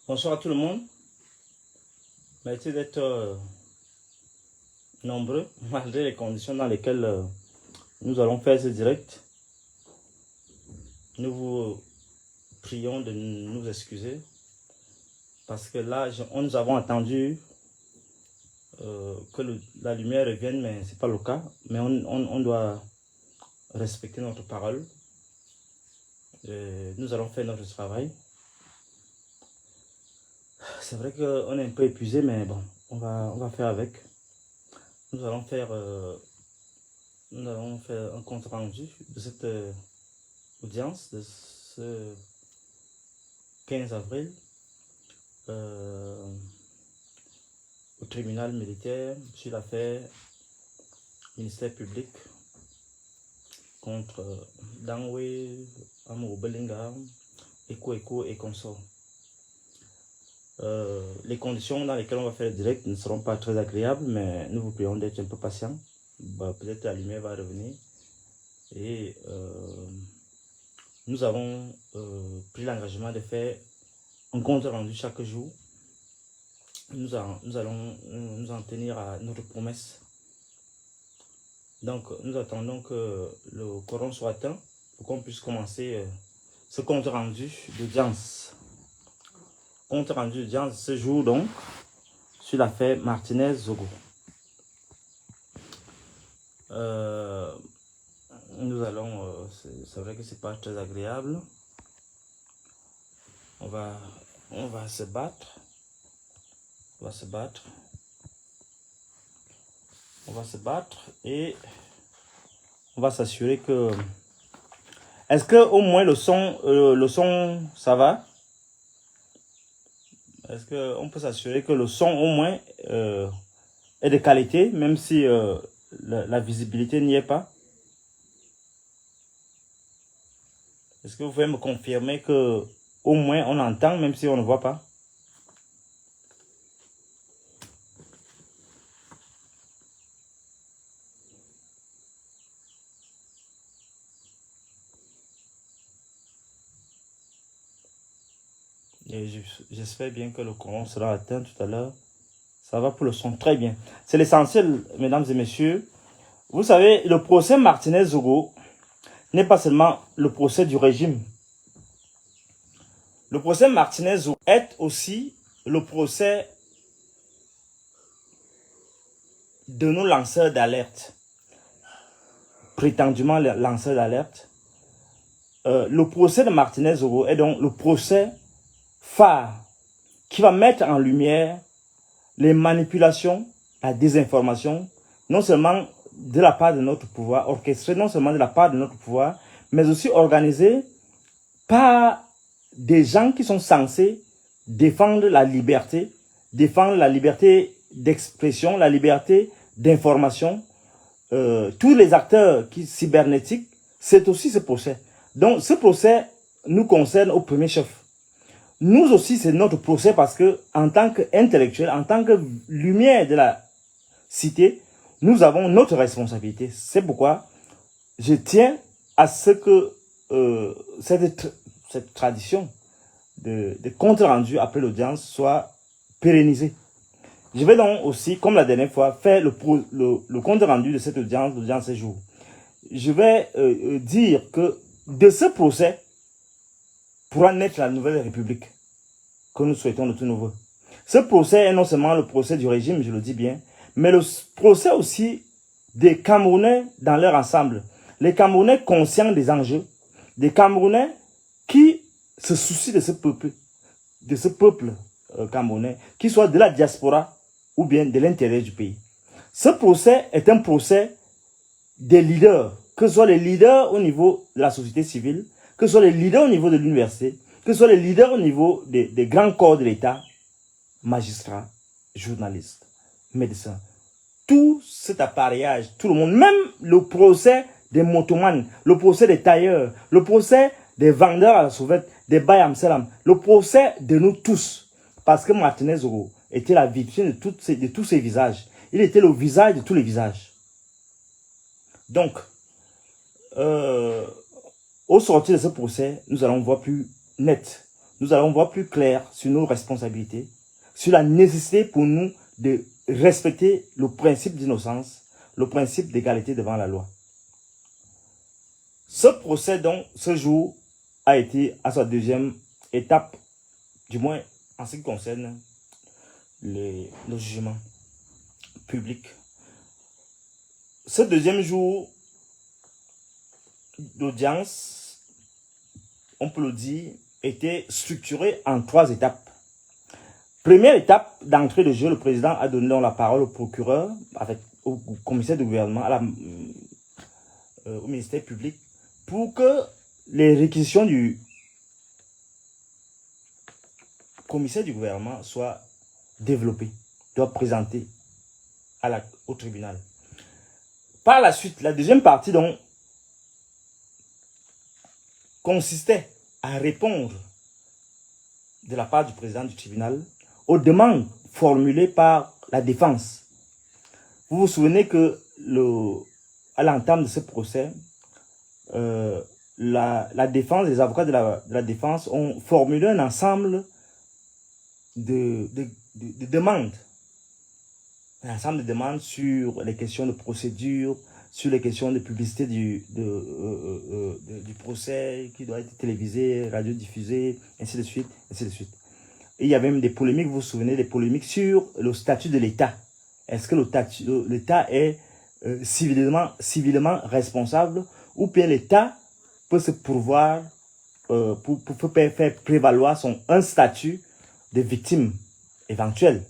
Bonsoir à tout le monde. Merci d'être nombreux malgré les conditions dans lesquelles nous allons faire ce direct. Nous vous prions de nous excuser parce que là, nous avons attendu que la lumière revienne, mais ce n'est pas le cas. Mais on doit respecter notre parole. Nous allons faire notre travail. C'est vrai qu'on est un peu épuisé, mais bon, on va faire avec. Nous allons faire un compte rendu de cette audience de ce 15 avril au tribunal militaire sur l'affaire ministère public contre Dangwe, Amour Belinga, Eko et consorts. Les conditions dans lesquelles on va faire le direct ne seront pas très agréables, mais nous vous prions d'être un peu patients. Peut-être la lumière va revenir. Et nous avons pris l'engagement de faire un compte rendu chaque jour. Nous allons nous en tenir à notre promesse. Donc, nous attendons que le quorum soit atteint pour qu'on puisse commencer ce compte rendu d'audience. Compte rendu d'audience ce jour, donc, sur l'affaire Martinez-Zogo. Nous allons, c'est vrai que c'est pas très agréable. On va se battre. On va se battre. On va se battre et on va s'assurer que... Est-ce que au moins le son, ça va? Est-ce qu'on peut s'assurer que le son au moins est de qualité, même si la visibilité n'y est pas? Est-ce que vous pouvez me confirmer que au moins on entend, même si on ne voit pas? Et j'espère bien que le courant sera atteint tout à l'heure. Ça va pour le son, très bien. C'est l'essentiel, mesdames et messieurs. Vous savez, le procès Martinez-Zogo n'est pas seulement le procès du régime. Le procès Martinez-Zogo est aussi le procès de nos lanceurs d'alerte. Prétendument lanceurs d'alerte. Le procès de Martinez-Zogo est donc le procès phare qui va mettre en lumière les manipulations, la désinformation, non seulement de la part de notre pouvoir, orchestrée non seulement de la part de notre pouvoir, mais aussi organisée par des gens qui sont censés défendre la liberté d'expression, la liberté d'information. Tous les acteurs cybernétiques, c'est aussi ce procès. Donc ce procès nous concerne au premier chef. Nous aussi, c'est notre procès parce que, en tant qu'intellectuels, en tant que lumière de la cité, nous avons notre responsabilité. C'est pourquoi je tiens à ce que cette tradition de compte rendu après l'audience soit pérennisée. Je vais donc aussi, comme la dernière fois, faire le compte rendu de cette audience, l'audience ce jour. Je vais dire que de ce procès pourra naître la nouvelle république que nous souhaitons de tout nouveau. Ce procès est non seulement le procès du régime, je le dis bien, mais le procès aussi des Camerounais dans leur ensemble. Les Camerounais conscients des enjeux, des Camerounais qui se soucient de ce peuple camerounais, qu'il soit de la diaspora ou bien de l'intérieur du pays. Ce procès est un procès des leaders, que ce soit les leaders au niveau de la société civile, que ce soit les leaders au niveau de l'université, que ce soit les leaders au niveau des grands corps de l'État, magistrats, journalistes, médecins. Tout cet appareillage, tout le monde, même le procès des motomanes, le procès des tailleurs, le procès des vendeurs à la sauvette, des Bayam Salam, le procès de nous tous. Parce que Martinez-Zogo était la victime de tous ces visages. Il était le visage de tous les visages. Donc, au sortir de ce procès, nous allons voir plus net nous allons voir plus clair sur nos responsabilités, sur la nécessité pour nous de respecter le principe d'innocence, le principe d'égalité devant la loi. Ce procès, donc, ce jour, a été à sa deuxième étape, du moins en ce qui concerne le jugement public. Ce deuxième jour d'audience, on peut le dire, était structuré en 3 étapes. Première étape d'entrée de jeu, le président a donné la parole au procureur, au commissaire du gouvernement, au ministère public, pour que les réquisitions du commissaire du gouvernement soient développées, doivent présenter au tribunal. Par la suite, la deuxième partie donc consistait à répondre de la part du président du tribunal aux demandes formulées par la défense. Vous vous souvenez que à l'entame de ce procès, la défense, les avocats de la défense ont formulé un ensemble de demandes. Un ensemble de demandes sur les questions de procédure, sur les questions de publicité du procès qui doit être télévisé, radiodiffusé, ainsi de suite, ainsi de suite. Et il y avait même des polémiques, vous vous souvenez, des polémiques sur le statut de l'État. Est-ce que l'État est civilement responsable, ou bien l'État peut se pourvoir pour faire prévaloir un statut de victime éventuelle,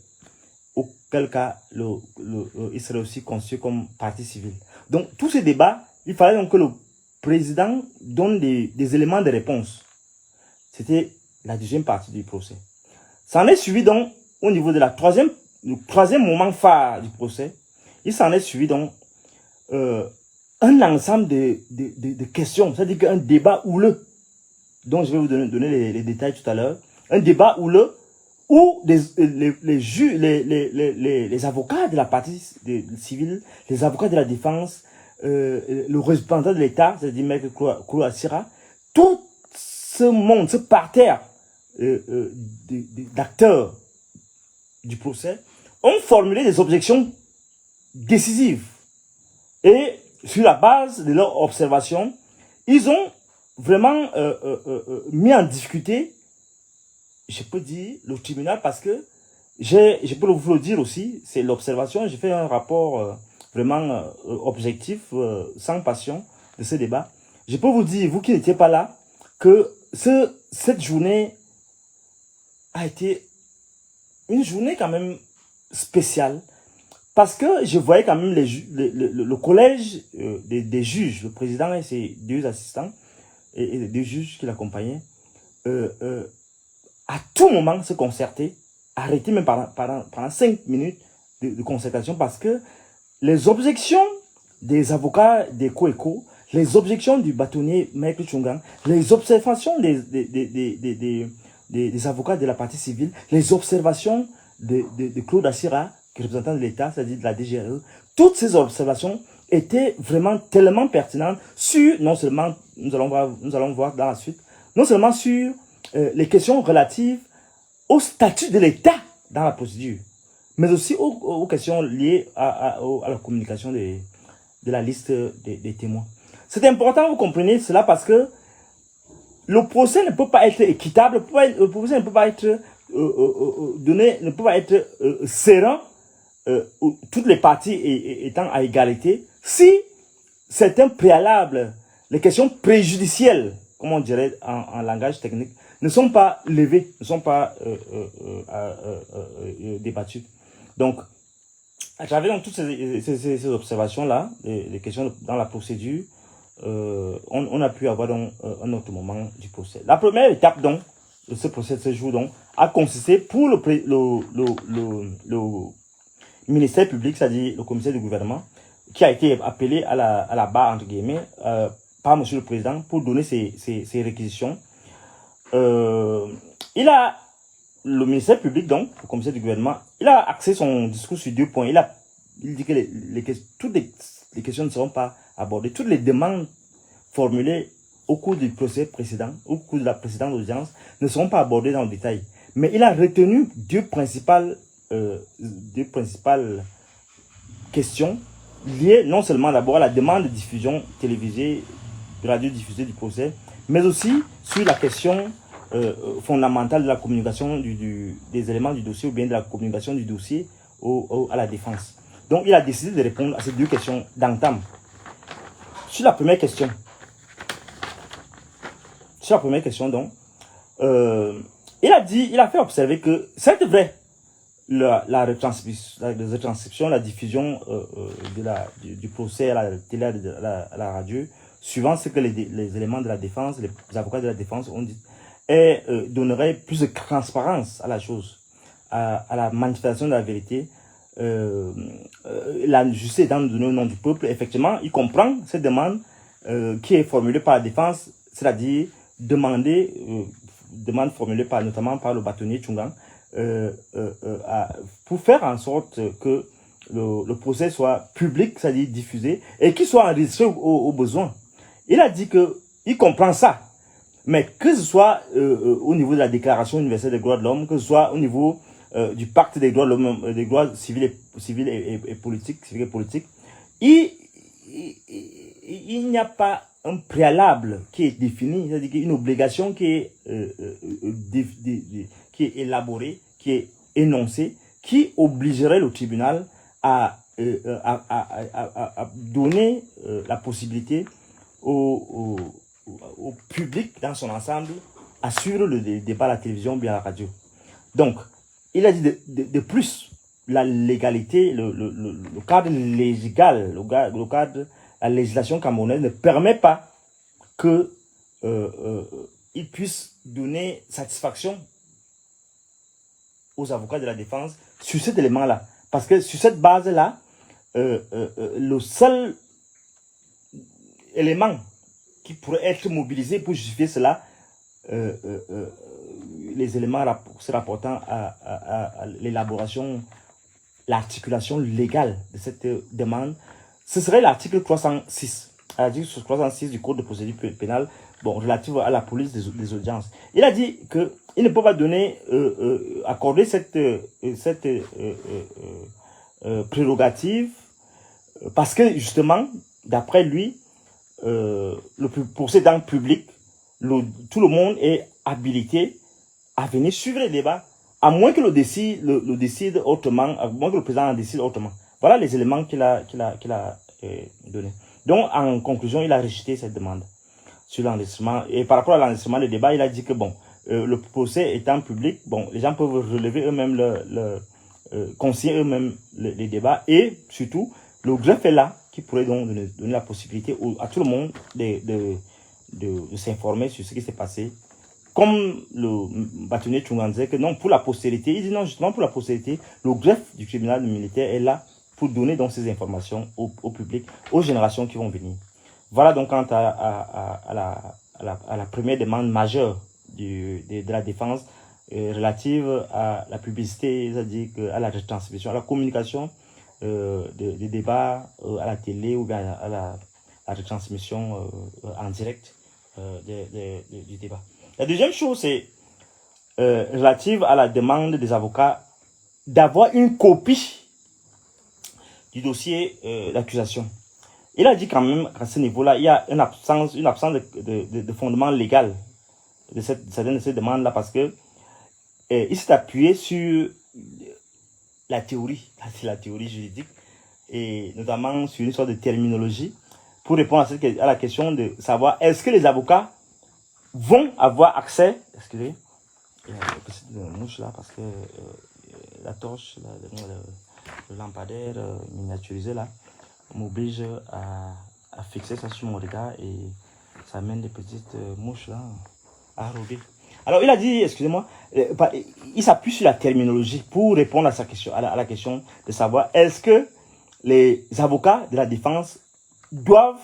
auquel cas il serait aussi conçu comme partie civile. Donc, tous ces débats, il fallait donc que le président donne des éléments de réponse. C'était la deuxième partie du procès. Ça en est suivi donc, au niveau de le troisième moment phare du procès, il s'en est suivi donc un ensemble de questions, c'est-à-dire qu'un débat houleux, dont je vais vous donner les détails tout à l'heure, un débat houleux où les avocats de la partie civile, les avocats de la défense, le représentant de l'État, c'est-à-dire Maître Koulo Assira, tout ce monde, ce parterre d'acteurs du procès ont formulé des objections décisives. Et sur la base de leurs observations, ils ont vraiment mis en difficulté, je peux dire, le tribunal, parce que je peux vous le dire aussi, c'est l'observation. J'ai fait un rapport vraiment objectif, sans passion, de ce débat. Je peux vous dire, vous qui n'étiez pas là, que cette journée a été une journée quand même spéciale, parce que je voyais quand même le collège des juges, le président et ses 2 assistants, et les 2 juges qui l'accompagnaient, à tout moment se concerter, arrêter même pendant 5 minutes de concertation, parce que les objections des avocats des Coeco, les objections du bâtonnier Maître Tchungang, les observations des avocats de la partie civile, les observations de Claude Assira, qui est représentant de l'État, c'est-à-dire de la DGRE, toutes ces observations étaient vraiment tellement pertinentes sur, non seulement, nous allons voir dans la suite, non seulement sur les questions relatives au statut de l'État dans la procédure, mais aussi aux questions liées à la communication de la liste des témoins. C'est important, vous comprenez cela, parce que le procès ne peut pas être équitable, le procès ne peut pas être ne peut pas être serein, toutes les parties étant à égalité, si certains préalables, les questions préjudicielles, comme on dirait en langage technique, ne sont pas levées, ne sont pas débattues. Donc, à travers donc, toutes ces observations-là, les questions dans la procédure, on a pu avoir donc un autre moment du procès. La première étape donc de ce procès de ce jour donc a consisté pour le ministère public, c'est-à-dire le commissaire du gouvernement, qui a été appelé à la barre entre guillemets par monsieur le président pour donner ses réquisitions. Le ministère public donc, le commissaire du gouvernement, il a axé son discours sur 2 points. Il dit que toutes les questions ne seront pas abordées. Toutes les demandes formulées au cours du procès précédent, au cours de la précédente audience, ne seront pas abordées dans le détail. Mais il a retenu deux principales questions liées non seulement d'abord à la demande de diffusion télévisée, radiodiffusée du procès, mais aussi sur la question fondamentale de la communication des éléments du dossier ou bien de la communication du dossier à la défense. Donc, il a décidé de répondre à ces deux questions d'entame. Sur la première question, donc, il a fait observer que c'est vrai, la retranscription, la diffusion du procès à la télé, à la radio, suivant ce que les éléments de la défense, les avocats de la défense ont dit, donnerait plus de transparence à la chose, à la manifestation de la vérité. La justice étant donnée au nom du peuple, effectivement, il comprend cette demande qui est formulée par la défense, c'est-à-dire demande formulée notamment par le bâtonnier Tchungang, pour faire en sorte que le procès soit public, c'est-à-dire diffusé, et qu'il soit enregistré au besoin. Il a dit qu'il comprend ça, mais que ce soit au niveau de la Déclaration universelle des droits de l'homme, que ce soit au niveau du pacte des droits de l'homme, des droits civils et politiques, il n'y a pas un préalable qui est défini, c'est-à-dire une obligation qui est élaborée, qui est énoncée, qui obligerait le tribunal à donner la possibilité au public dans son ensemble à suivre le débat à la télévision ou bien à la radio. Donc, il a dit de plus, la légalité, le cadre légal, le cadre, la législation camerounaise ne permet pas que il puisse donner satisfaction aux avocats de la défense sur cet élément-là. Parce que sur cette base-là, le seul élément qui pourrait être mobilisé pour justifier cela, les éléments se rapportant à l'élaboration, l'articulation légale de cette demande, ce serait l'article 306. L'article 306 du Code de procédure pénale, relatif à la police des audiences. Il a dit qu'il ne peut pas accorder cette prérogative parce que justement, d'après lui, le procès dans le public, tout le monde est habilité à venir suivre les débats, à moins que le décide autrement, à moins que le président en décide autrement. Voilà les éléments qu'il a donnés. Donc, en conclusion, il a rejeté cette demande sur l'enregistrement. Et par rapport à l'enregistrement des débats, il a dit que le procès étant public, les gens peuvent relever eux-mêmes conseiller eux-mêmes les débats, et surtout, le greffe est là, qui pourrait donc donner la possibilité à tout le monde de s'informer sur ce qui s'est passé. Comme le bâtonnier Tchungang disait que non, pour la postérité, il dit non, justement pour la postérité, le greffe du tribunal militaire est là pour donner donc ces informations au public, aux générations qui vont venir. Voilà donc quant à la première demande majeure de la défense relative à la publicité, c'est-à-dire à la retransmission, à la communication des débats à la télé ou bien à la retransmission en direct du débat. La deuxième chose, c'est relative à la demande des avocats d'avoir une copie du dossier d'accusation. Il a dit quand même qu'à ce niveau-là, il y a une absence de fondement légal de certaines de ces demandes-là, parce que il s'est appuyé sur la théorie juridique, et notamment sur une sorte de terminologie, pour répondre à la question de savoir est-ce que les avocats vont avoir accès, excusez, il y a une petite mouche là, parce que la torche, le lampadaire miniaturisé là, m'oblige à fixer ça sur mon regard, et ça amène des petites mouches là à rôder. Alors il a dit, excusez-moi, il s'appuie sur la terminologie pour répondre à sa question, à la question de savoir est-ce que les avocats de la défense doivent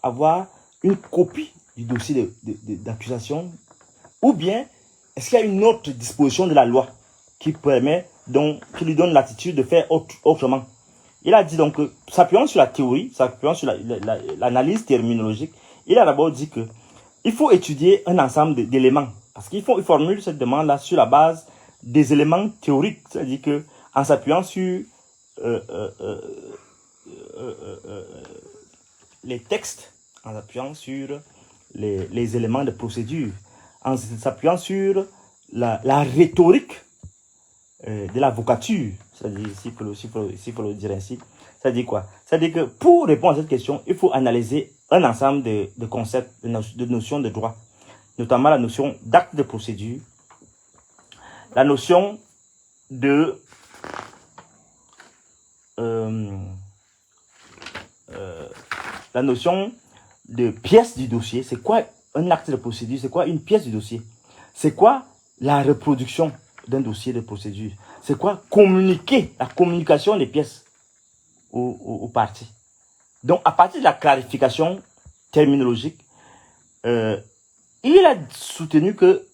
avoir une copie du dossier d'accusation, ou bien est-ce qu'il y a une autre disposition de la loi qui lui donne l'attitude de faire autrement. Il a dit donc que, s'appuyant sur la théorie, s'appuyant sur l'analyse terminologique, Il a d'abord dit que il faut étudier un ensemble d'éléments. Parce qu'il formule cette demande-là sur la base des éléments théoriques. C'est-à-dire que en s'appuyant sur les textes, en s'appuyant sur les éléments de procédure, en s'appuyant sur la rhétorique de l'avocature, c'est-à-dire, s'il faut le dire ainsi, c'est-à-dire quoi? C'est-à-dire que pour répondre à cette question, il faut analyser un ensemble de concepts, de notions de droit, notamment la notion d'acte de procédure, la notion de pièce du dossier. C'est quoi un acte de procédure? C'est quoi une pièce du dossier? C'est quoi la reproduction d'un dossier de procédure? C'est quoi communiquer, la communication des pièces aux parties? Donc, à partir de la clarification terminologique, il a soutenu que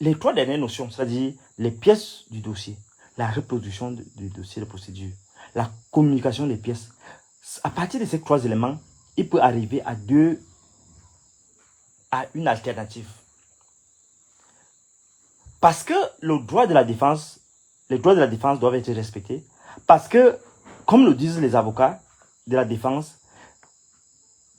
les trois dernières notions, c'est-à-dire les pièces du dossier, la reproduction du dossier de procédure, la communication des pièces, à partir de ces trois éléments, il peut arriver à une alternative. Parce que les droits de la défense doivent être respectés. Parce que, comme le disent les avocats de la défense,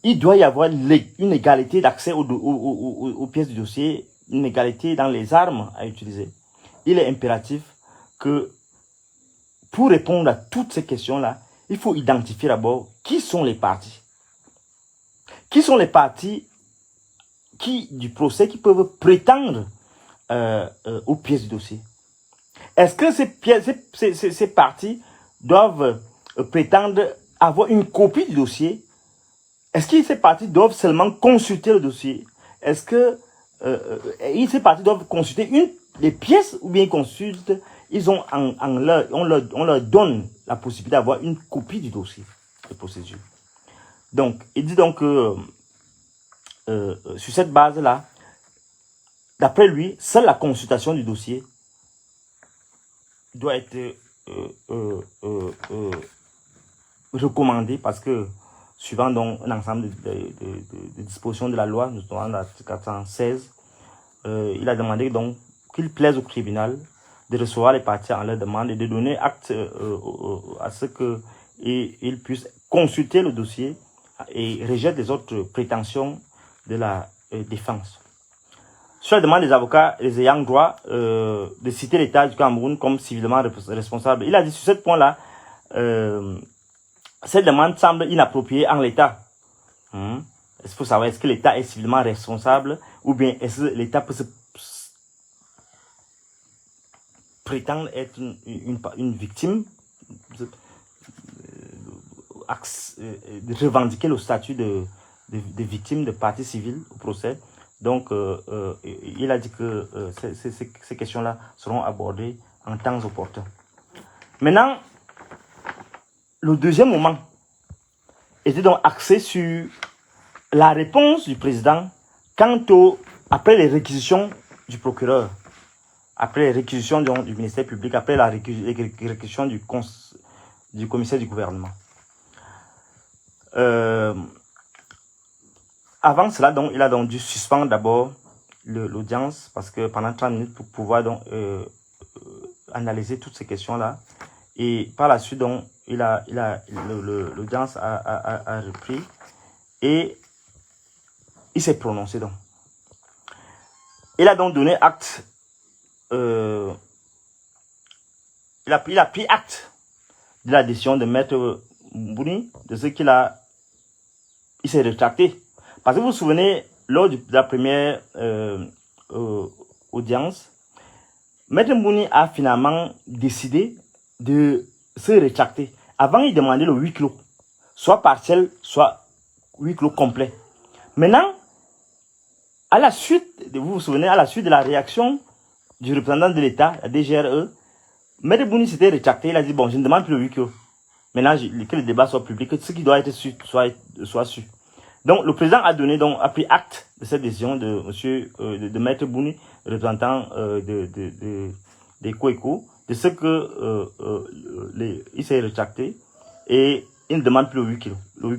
il doit y avoir une égalité d'accès aux pièces du dossier, une égalité dans les armes à utiliser. Il est impératif que, pour répondre à toutes ces questions-là, il faut identifier d'abord qui sont les parties. Qui sont les parties du procès qui peuvent prétendre aux pièces du dossier. Est-ce que ces parties doivent prétendre avoir une copie du dossier? Est-ce que ces parties doivent seulement consulter le dossier? Est-ce que ces parties doivent consulter les pièces ou bien consultent, on leur donne la possibilité d'avoir une copie du dossier de procédure. Donc, il dit donc que sur cette base-là, d'après lui, seule la consultation du dossier doit être recommandée parce que, suivant donc un ensemble de dispositions de la loi, notamment l'article 416, il a demandé donc qu'il plaise au tribunal de recevoir les parties en leur demande et de donner acte à ce qu'ils puissent consulter le dossier et rejeter les autres prétentions de la défense. Sur la demande des avocats, les ayants droit de citer l'État du Cameroun comme civilement responsable, il a dit sur ce point-là, cette demande semble inappropriée en l'État. Il faut savoir, est-ce que l'État est civilement responsable ou bien est-ce que l'État peut se prétendre être une victime, de revendiquer le statut de victime de partie civile au procès. Donc, il a dit que ces questions-là seront abordées en temps opportun. Maintenant, le deuxième moment était donc axé sur la réponse du président après les réquisitions du procureur, après les réquisitions du ministère public, après les réquisitions du commissaire du gouvernement. Avant cela, donc, il a donc dû suspendre d'abord l'audience parce que pendant 30 minutes pour pouvoir donc analyser toutes ces questions-là. Et par la suite, donc, l'audience a repris et il s'est prononcé donc. Il a donc donné acte. Il a pris acte de la décision de Maître Bouni, de ce il s'est rétracté. Parce que vous vous souvenez, lors de la première audience, Maître Bouni a finalement décidé de se rétracter. Avant, il demandait le huis clos, soit partiel, soit huis clos complet. Maintenant, à la suite, vous vous souvenez, à la suite de la réaction du représentant de l'État, la DGRE, Maître Bouni s'était rétracté. Il a dit, bon, je ne demande plus le huis clos. Maintenant, que le débat soit public, que ce qui doit être su soit su. Donc, le président a pris acte de cette décision de Maître Bouni, représentant des COECO, de ce que il s'est rétracté et il ne demande plus le huis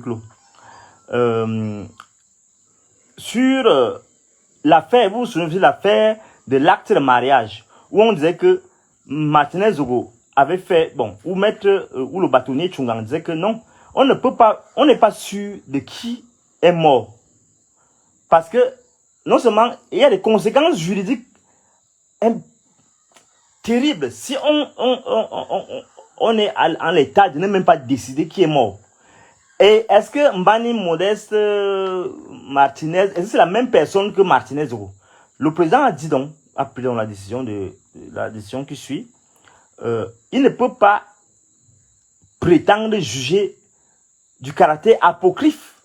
clos. sur l'affaire, vous vous souvenez de l'affaire de l'acte de mariage, où on disait que Martinez Zogo avait fait, bon, ou maître, ou le bâtonnier Tchungang disait que non, on ne peut pas, on n'est pas sûr de qui est mort. Parce que, non seulement, il y a des conséquences juridiques terribles. Si on est en l'état de ne même pas décider qui est mort. Et est-ce que Mbani Modeste Martinez, est-ce que c'est la même personne que Martinez Zogo? Le président a dit donc, après la décision qui suit, il ne peut pas prétendre juger du caractère apocryphe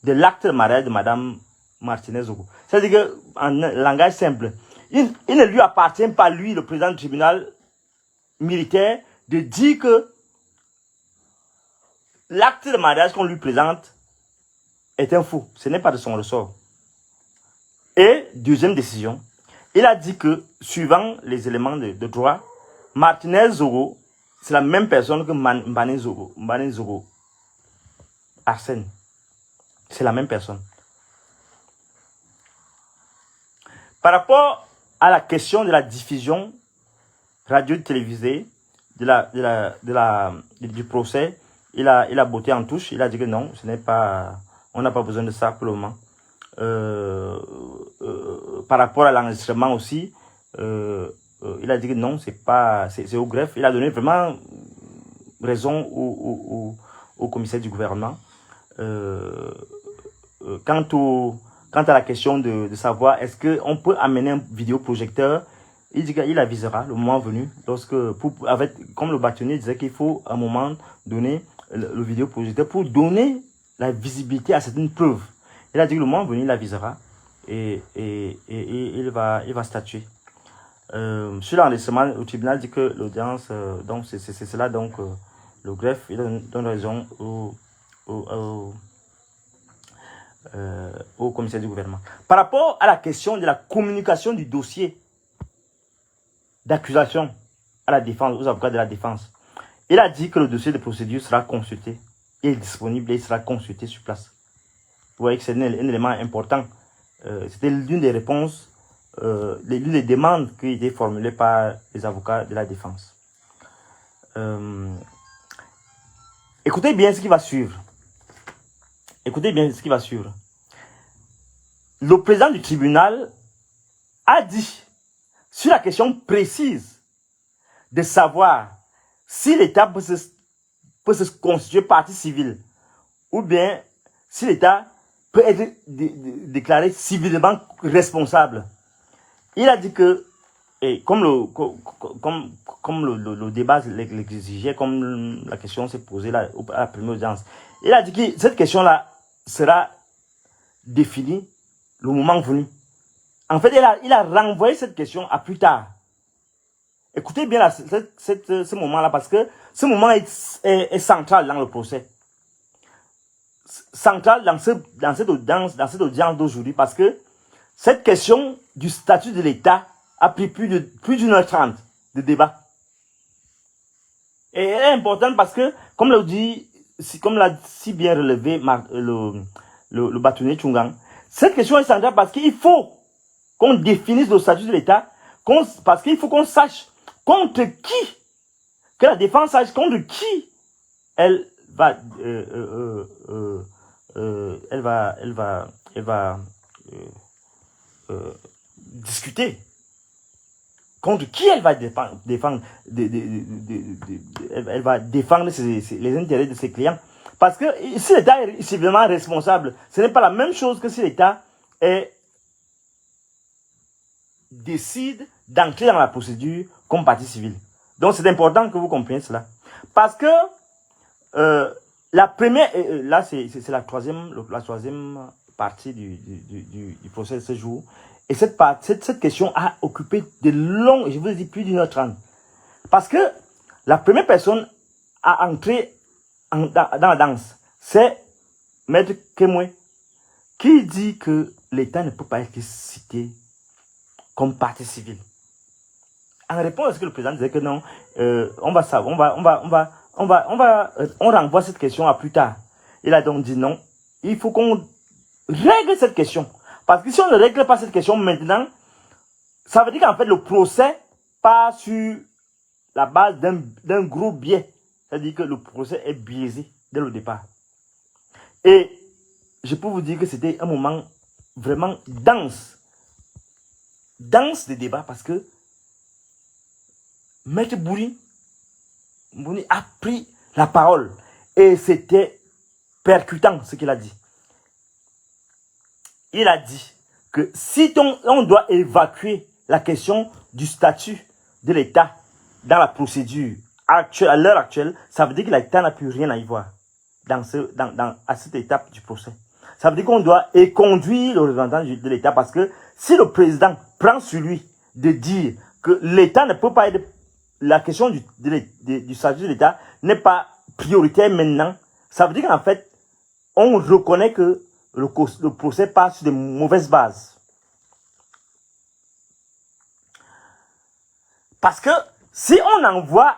de l'acte de mariage de Madame Martinez Zogo. C'est-à-dire qu'en langage simple, il ne lui appartient pas, lui, le président du tribunal militaire, de dire que l'acte de mariage qu'on lui présente est un faux. Ce n'est pas de son ressort. Et, deuxième décision, il a dit que, suivant les éléments de droit, Martinez Zogo, c'est la même personne que Mbani Zogo. Arsène. C'est la même personne. Par rapport à la question de la diffusion radio-télévisée du procès, il a botté en touche. Il a dit que non, ce n'est pas, on n'a pas besoin de ça pour le moment. Par rapport à l'enregistrement aussi, il a dit que non, c'est au greffe. Il a donné vraiment raison au commissaire du gouvernement. Quant à la question de savoir est-ce qu'on peut amener un vidéoprojecteur, il dit qu'il avisera le moment venu, comme le bâtonnier disait qu'il faut à un moment donné le vidéoprojecteur pour donner la visibilité à certaines preuves. Il a dit que le moment venu, il avisera et il va statuer. Sur l'enregistrement, le tribunal dit que l'audience, donc c'est cela, donc le greffe, il donne raison au commissaire du gouvernement. Par rapport à la question de la communication du dossier d'accusation à la défense, aux avocats de la défense, il a dit que le dossier de procédure sera consulté. Il est disponible et il sera consulté sur place. Vous voyez que c'est un élément important. C'était l'une des réponses, l'une des demandes qui étaient formulées par les avocats de la défense. Écoutez bien ce qui va suivre. Écoutez bien ce qui va suivre. Le président du tribunal a dit, sur la question précise de savoir si l'État peut se constituer partie civile ou bien si l'État peut être déclaré civilement responsable. Il a dit que, et comme le débat l'exigeait, comme la question s'est posée à la première audience, il a dit que cette question-là sera définie le moment venu. En fait, il a renvoyé cette question à plus tard. Écoutez bien ce moment-là, parce que ce moment est central dans le procès. Central dans cette audience d'aujourd'hui, parce que cette question du statut de l'État a pris plus d'une heure 30 de débat. Et elle est importante parce que, comme l'a si bien relevé le bâtonnier Tchungang, cette question est centrale parce qu'il faut qu'on définisse le statut de l'État, parce qu'il faut qu'on sache contre qui, que la défense sache contre qui elle va discuter, contre qui elle va défendre elle va défendre les intérêts de ses clients. Parce que si l'État est civilement responsable, ce n'est pas la même chose que si l'État décide d'entrer dans la procédure comme partie civile. Donc c'est important que vous compreniez cela. Parce que la première, là c'est la troisième partie du procès de ce jour. Et cette question a occupé de longs, je vous dis plus d'une heure 30. Parce que la première personne à entrer dans la danse, c'est Maître Kemwe, qui dit que l'État ne peut pas être cité comme partie civile. En réponse à ce que le président disait que non, on renvoie cette question à plus tard. Il a donc dit non, il faut qu'on règle cette question. Parce que si on ne règle pas cette question maintenant, ça veut dire qu'en fait, le procès part sur la base d'un gros biais. C'est-à-dire que le procès est biaisé dès le départ. Et je peux vous dire que c'était un moment vraiment dense. Dense de débat parce que Maître Bouni a pris la parole et c'était percutant ce qu'il a dit. Il a dit que si on doit évacuer la question du statut de l'État dans la procédure actuelle, à l'heure actuelle, ça veut dire que l'État n'a plus rien à y voir à cette étape du procès. Ça veut dire qu'on doit conduire le représentant de l'État parce que si le président prend sur lui de dire que l'État ne peut pas être, la question du statut de l'État n'est pas prioritaire maintenant, ça veut dire qu'en fait, on reconnaît que le procès passe sur de mauvaises bases. Parce que si on envoie,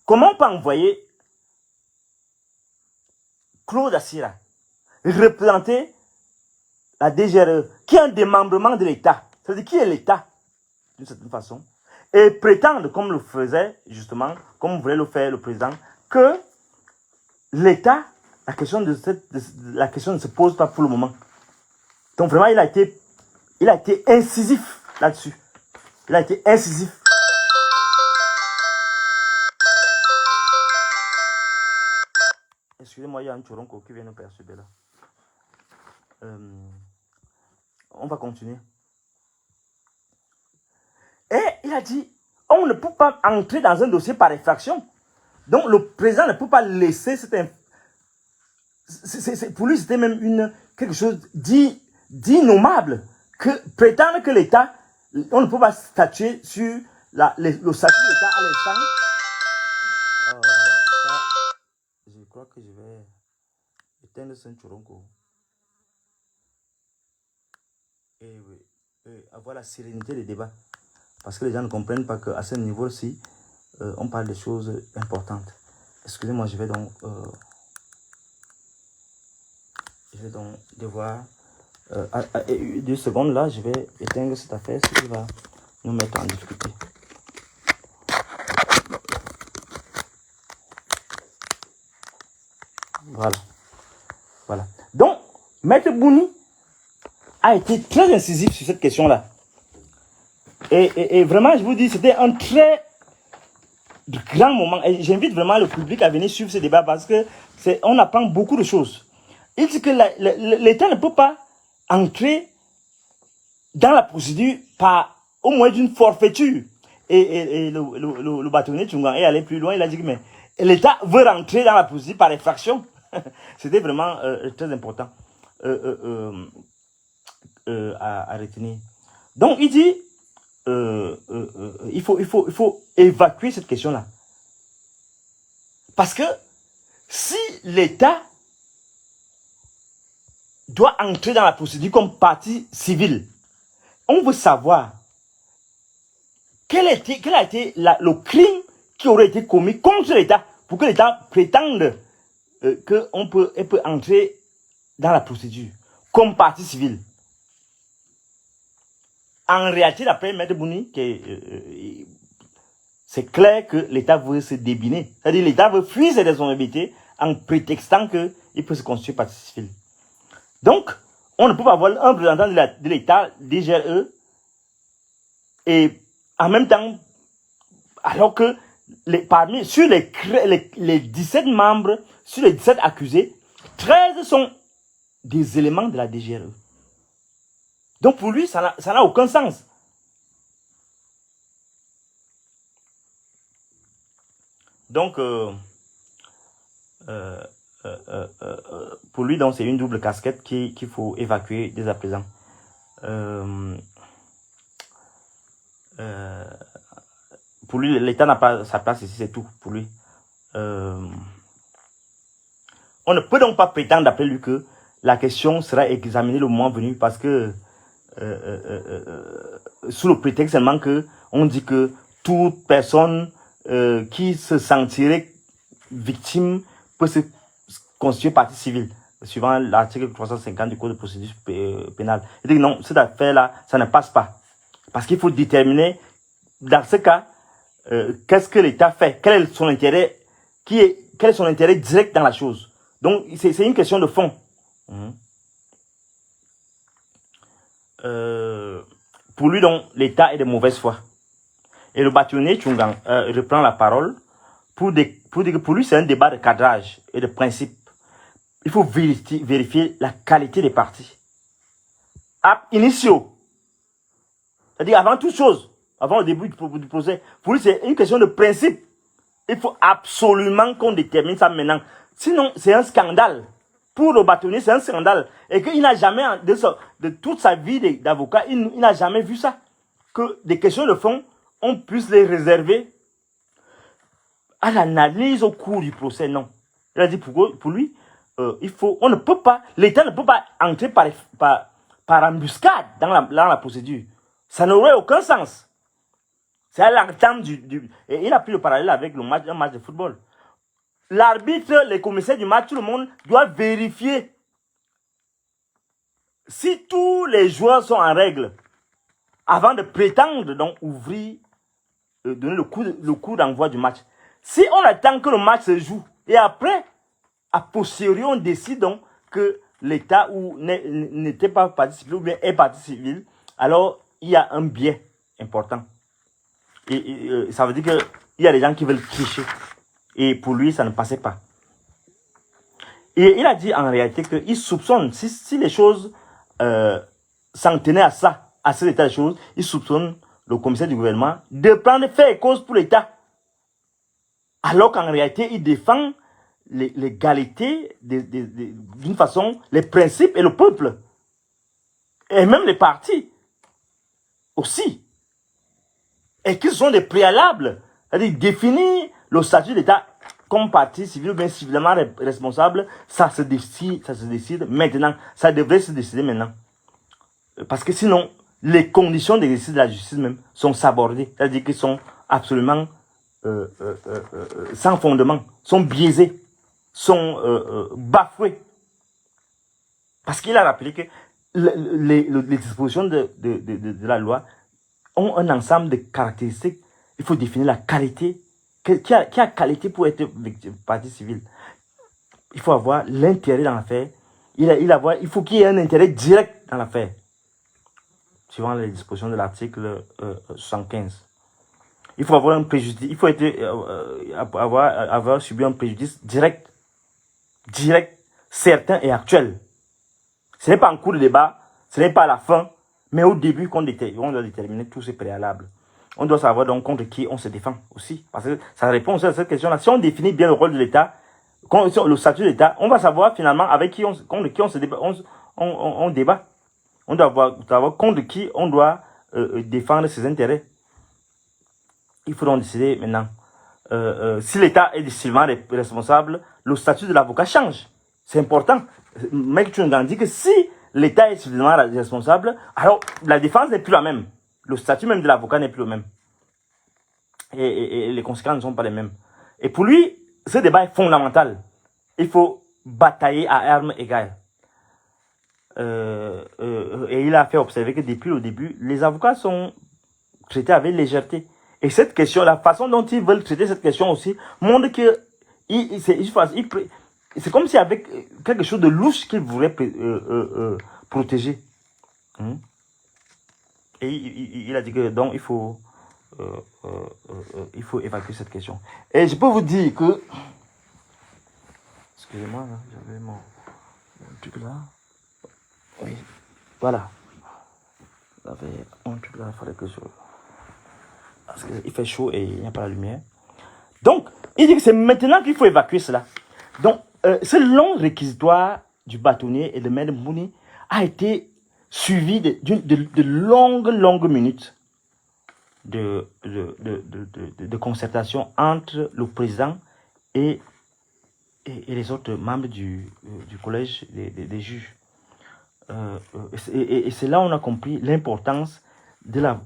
comment on peut envoyer Claude Assira représenter la DGRE, qui est un démembrement de l'État, c'est-à-dire qui est l'État, d'une certaine façon, et prétendre, comme le faisait justement, comme voulait le faire le président, que l'État, la question ne se pose pas pour le moment. Donc vraiment, il a été incisif là-dessus. Il a été incisif. Excusez-moi, il y a un choronco qui vient nous perturber là. On va continuer. Et il a dit, on ne peut pas entrer dans un dossier par effraction. Donc le président ne peut pas laisser cette... pour lui, c'était même quelque chose d'innommable. Que prétendre que l'État, on ne peut pas statuer sur le statut de l'État à l'instant. Je crois que je vais éteindre ce choronco. Et avoir la sérénité des débats. Parce que les gens ne comprennent pas qu'à ce niveau-ci, on parle de choses importantes. Excusez-moi, je vais donc devoir... 2 secondes là, je vais éteindre cette affaire, ce qui va nous mettre en difficulté. Voilà. Donc, Maître Bouni a été très incisif sur cette question-là. Et vraiment, je vous dis, c'était un très grand moment. Et j'invite vraiment le public à venir suivre ce débat parce que on apprend beaucoup de choses. Il dit que l'État ne peut pas entrer dans la procédure par au moins d'une forfaiture. Et le bâtonnier Tchungan est allé plus loin. Il a dit que mais l'État veut rentrer dans la procédure par effraction. C'était vraiment très important à retenir. Donc il dit il faut évacuer cette question-là. Parce que si l'État doit entrer dans la procédure comme partie civile, on veut savoir quel a été le crime qui aurait été commis contre l'État pour que l'État prétende qu'elle peut entrer dans la procédure comme partie civile. En réalité, d'après Maître Bouni, c'est clair que l'État veut se débiner. C'est-à-dire que l'État veut fuir ses responsabilités en prétextant qu'il peut se constituer partie civile. Donc, on ne peut pas avoir un représentant de l'État, DGRE, et en même temps, alors que sur les 17 membres, sur les 17 accusés, 13 sont des éléments de la DGRE. Donc pour lui, ça n'a aucun sens. Donc, pour lui, c'est une double casquette qu'il faut évacuer dès à présent. Pour lui, l'État n'a pas sa place ici, c'est tout pour lui. On ne peut donc pas prétendre d'après lui que la question sera examinée le moment venu parce que sous le prétexte seulement que on dit que toute personne qui se sentirait victime peut se constituer partie civile. suivant l'article 350 du Code de procédure pénale. Il dit que non, cette affaire-là, ça ne passe pas. Parce qu'il faut déterminer, dans ce cas, qu'est-ce que l'État fait, quel est son intérêt, quel est son intérêt direct dans la chose. Donc, c'est une question de fond. Pour lui, donc, l'État est de mauvaise foi. Et le bâtonnier Tchungang reprend la parole pour dire que pour lui, c'est un débat de cadrage et de principe. Il faut vérifier la qualité des parties. Initio. C'est-à-dire, avant toute chose, avant le début du procès, pour lui, c'est une question de principe. Il faut absolument qu'on détermine ça maintenant. Sinon, c'est un scandale. Pour le bâtonnier, c'est un scandale. Et qu'il n'a jamais, de toute sa vie d'avocat, il n'a jamais vu ça. Que des questions de fond, on puisse les réserver à l'analyse au cours du procès. Non. Il a dit pour lui, on ne peut pas, l'État ne peut pas entrer par embuscade dans la procédure. Ça n'aurait aucun sens. C'est à l'entame et il a pris le parallèle avec un match de football. L'arbitre, les commissaires du match, tout le monde doit vérifier si tous les joueurs sont en règle avant de prétendre donc ouvrir, donner le coup d'envoi du match. Si on attend que le match se joue et après, a posteriori, on décide donc que l'État n'était pas partie civile ou bien est partie civile, alors il y a un biais important. Et ça veut dire qu'il y a des gens qui veulent tricher. Et pour lui, ça ne passait pas. Et il a dit en réalité qu'il soupçonne, si les choses s'en tenaient à ça, à cet état de choses, il soupçonne le commissaire du gouvernement de prendre fait et cause pour l'État. Alors qu'en réalité, il défend l'égalité d'une façon, les principes et le peuple. Et même les partis aussi. Et qu'ils sont des préalables. C'est-à-dire définir le statut d'État comme partie civile ou bien civilement responsable, ça se décide maintenant. Ça devrait se décider maintenant. Parce que sinon, les conditions d'exercice de la justice même sont sabordées. C'est-à-dire qu'ils sont absolument sans fondement, sont biaisés, sont bafoués. Parce qu'il a rappelé que les dispositions de la loi ont un ensemble de caractéristiques. Il faut définir la qualité. Qui a qualité pour être partie civile? Il faut avoir l'intérêt dans l'affaire. Il faut qu'il y ait un intérêt direct dans l'affaire. Suivant les dispositions de l'article 75. Il faut avoir un préjudice. Il faut avoir subi un préjudice direct, certain et actuel. Ce n'est pas en cours de débat, ce n'est pas à la fin, mais au début qu'on doit déterminer tous ces préalables. On doit savoir donc contre qui on se défend aussi. Parce que ça répond aussi à cette question-là. Si on définit bien le rôle de l'État, le statut de l'État, on va savoir finalement contre qui on se débat. On débat. On doit savoir contre qui on doit défendre ses intérêts. Il faut donc décider maintenant. Si l'État est décidément responsable, le statut de l'avocat change. C'est important. Mec Tchungang dit que si l'État est suffisamment responsable, alors la défense n'est plus la même. Le statut même de l'avocat n'est plus le même. Et les conséquences ne sont pas les mêmes. Et pour lui, ce débat est fondamental. Il faut batailler à armes égales. Et il a fait observer que depuis le début, les avocats sont traités avec légèreté. Et cette question, la façon dont ils veulent traiter cette question aussi, montre que c'est comme si avec quelque chose de louche qu'ils voulaient protéger. Et il a dit que donc il faut évacuer cette question. Et je peux vous dire que, excusez-moi, j'avais mon truc là. Oui, voilà. J'avais un truc là, il fallait que je... Parce qu'il fait chaud et il n'y a pas la lumière. Donc, il dit que c'est maintenant qu'il faut évacuer cela. Donc, ce long réquisitoire du bâtonnier et de Maître Mouni a été suivi de longues minutes de concertation entre le président et les autres membres du collège des juges. Et c'est là où on a compris l'importance de la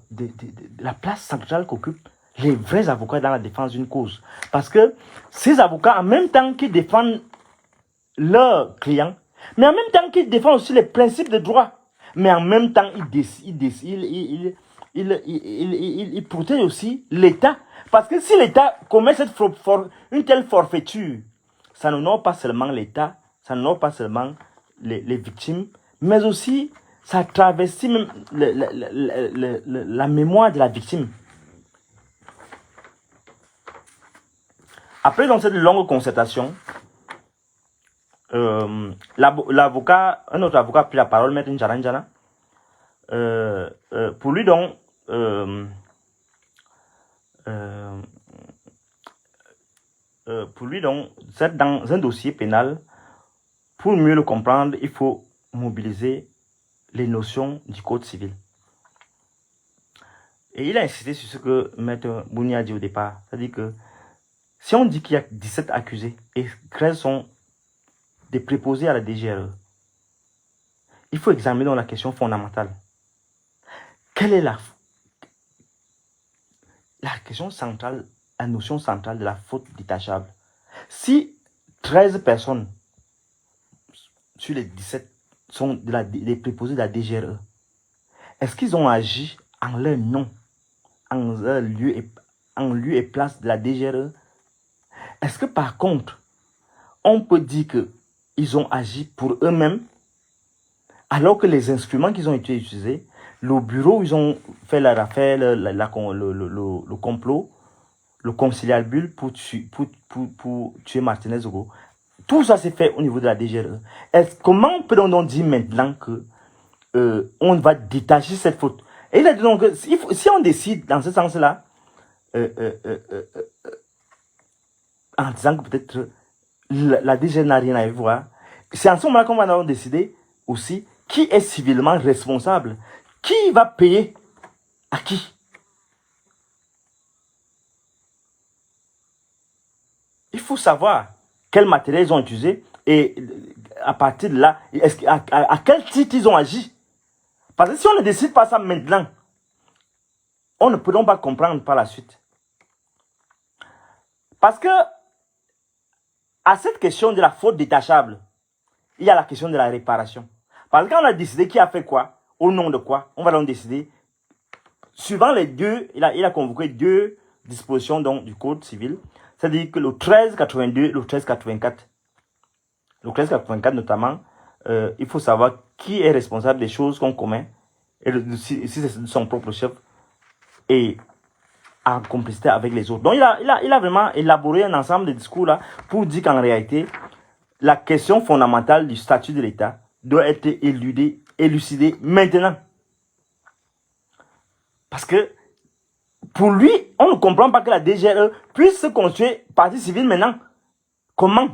place centrale qu'occupent les vrais avocats dans la défense d'une cause. Parce que ces avocats, en même temps qu'ils défendent leurs clients, Mais en même temps qu'il défend aussi les principes de droit. Mais en même temps, il protège aussi l'État. Parce que si l'État commet une telle forfaiture, ça n'honore pas seulement l'État, ça n'honore pas seulement les victimes, mais aussi ça travestit même la mémoire de la victime. Après dans cette longue concertation, l'avocat, un autre avocat a pris la parole, Maître Njaranjana, pour lui donc dans un dossier pénal, pour mieux le comprendre, il faut mobiliser les notions du code civil. Et il a insisté sur ce que Maître Bouni a dit au départ, c'est-à-dire que si on dit qu'il y a 17 accusés et 13 sont des préposés à la DGRE, il faut examiner donc la question fondamentale. Quelle est la question centrale, la notion centrale de la faute détachable? Si 13 personnes sur les 17 sont des préposés de la DGRE, est-ce qu'ils ont agi en leur nom, en lieu et place de la DGRE? Est-ce que par contre, on peut dire qu'ils ont agi pour eux-mêmes, alors que les instruments qu'ils ont été utilisés, le bureau où ils ont fait le complot, le conciliabule pour tuer Martinez Ogo, tout ça s'est fait au niveau de la DGRE. Comment on peut donc dire maintenant que on va détacher cette faute? Et il a dit donc que si on décide dans ce sens-là, en disant que peut-être la DGRE n'a rien à y voir, c'est en ce moment-là qu'on va donc décider aussi qui est civilement responsable. Qui va payer à qui? Il faut savoir quel matériel ils ont utilisé et à partir de là, à quel titre ils ont agi. Parce que si on ne décide pas ça maintenant, on ne peut donc pas comprendre par la suite. Parce que à cette question de la faute détachable, il y a la question de la réparation. Parce que quand on a décidé qui a fait quoi, au nom de quoi, on va donc décider, suivant les deux, il a convoqué deux dispositions donc, du Code civil, c'est-à-dire que le 1382 et le 1384. Le 1384 notamment, il faut savoir qui est responsable des choses qu'on commet, et si c'est son propre chef, et en complicité avec les autres. Donc il a vraiment élaboré un ensemble de discours là pour dire qu'en réalité, la question fondamentale du statut de l'État doit être élucidée maintenant. Parce que pour lui, on ne comprend pas que la DGRE puisse se constituer partie civile maintenant. Comment?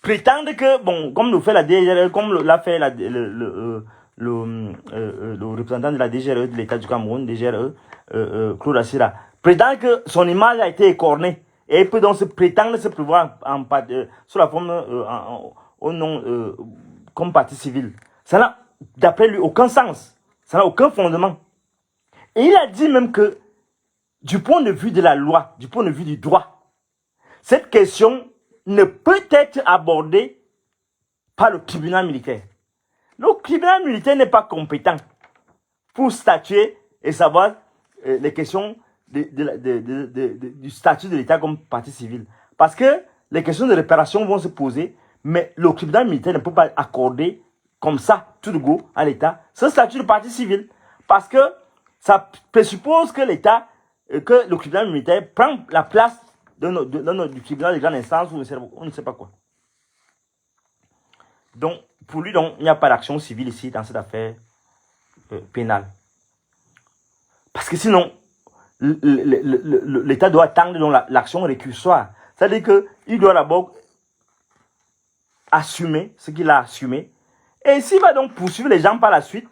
Prétendre que, bon, comme nous fait la DGRE, comme l'a fait le représentant de la DGRE de l'État du Cameroun, DGRE, Claude Assira, prétendre que son image a été écornée et il peut donc se prétendre se prévoir sous la forme au nom comme partie civile. Ça n'a, d'après lui, aucun sens. Ça n'a aucun fondement. Et il a dit même que, du point de vue de la loi, du point de vue du droit, cette question ne peut être abordée par le tribunal militaire. Le tribunal militaire n'est pas compétent pour statuer et savoir les questions du statut de l'État comme partie civile. Parce que les questions de réparation vont se poser, mais le tribunal militaire ne peut pas accorder comme ça, tout de go, à l'État, ce statut de partie civile. Parce que ça présuppose que l'État, que le tribunal militaire prend la place du tribunal de grande instance ou on ne sait pas quoi. Donc, pour lui, donc, il n'y a pas d'action civile ici dans cette affaire pénale. Parce que sinon, l'État doit attendre l'action récursoire. C'est-à-dire qu'il doit d'abord assumer ce qu'il a assumé. Et s'il va donc poursuivre les gens par la suite,